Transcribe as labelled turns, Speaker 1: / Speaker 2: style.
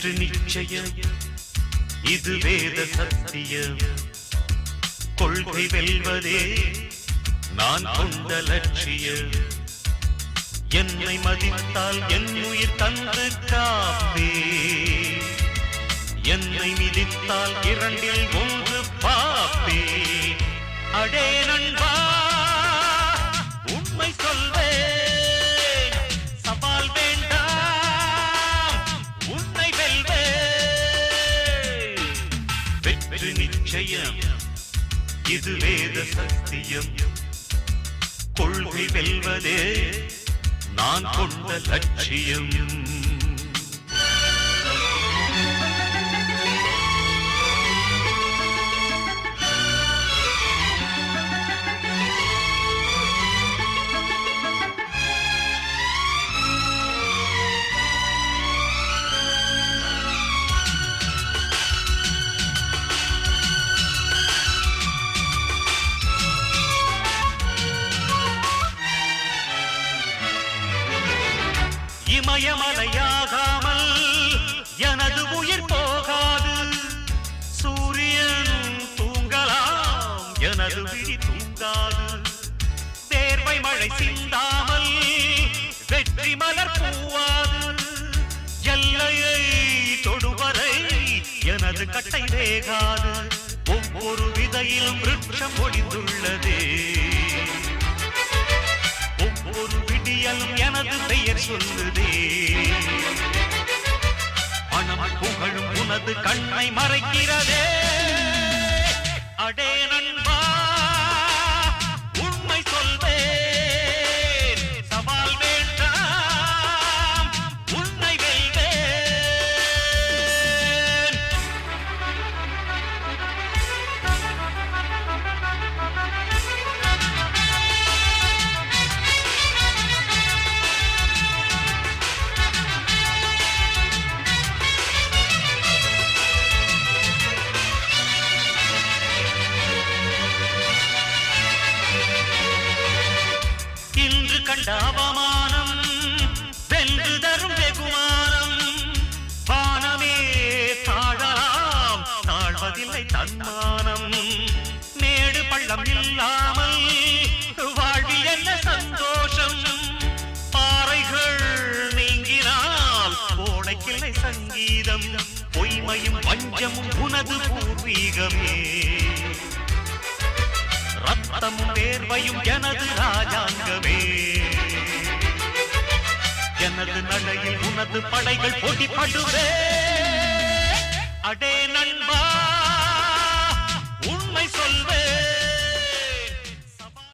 Speaker 1: வெற்றி நிச்சயம் இது வேத சத்தியம் கொள்கை வெல்வதே நான் கொண்ட லட்சியம் என்னை மதித்தால் என் உயிர் தந்து காப்பே என்னை மிதித்தால் இரண்டில் ஒன்று பாப்பே அடே நண்பா உண்மை சொல்வேன் சவால் வேண்டாம் உன்னை வெல்வேன் வெற்றி நிச்சயம் இது வேத சத்தியம் கொள்கை வெல்வதே நான் கொண்ட லட்சியம் இமயமலையாகாமல் எனது உயிர் போகாது சூரியன் தூங்கலாம் எனது விழி தூங்காது தேர்வை மழை சிந்தாமல் வெற்றி மலர் பூவாது எல்லையை தொடுவரை எனது கட்டை வேகாது ஒவ்வொரு விதையிலும் விருட்சம் ஒளிந்துள்ளதே ஒவ்வொரு விடியலும் எனது பெயர் சொல்லுதே பணம் புகழும் உனது கண்ணை மறைக்கிறதே அடே நண்பா உண்மை சொல்வேன் சவால் வேண்டாம் உன்னை வெல்வேன் கண்ட அவமானம் வென்று தரும் வெகுமானம் வானமே தாழலாம் தாழ்வதில்லை தன்மானம் மேடு பள்ளம் இல்லாமல் வாழ்வில் என்ன சந்தோஷம் பாறைகள் நீங்கினால் கோடைக்கில்லை சங்கீதம் பொய்மையும் வஞ்சமும் உனது பூர்வீகமே ரத்தமும் வேர்வையும் எனது ராஜாங்கமே எனது நடையில் உனது படைகள் போட்டிப்படுவே அடே நண்பா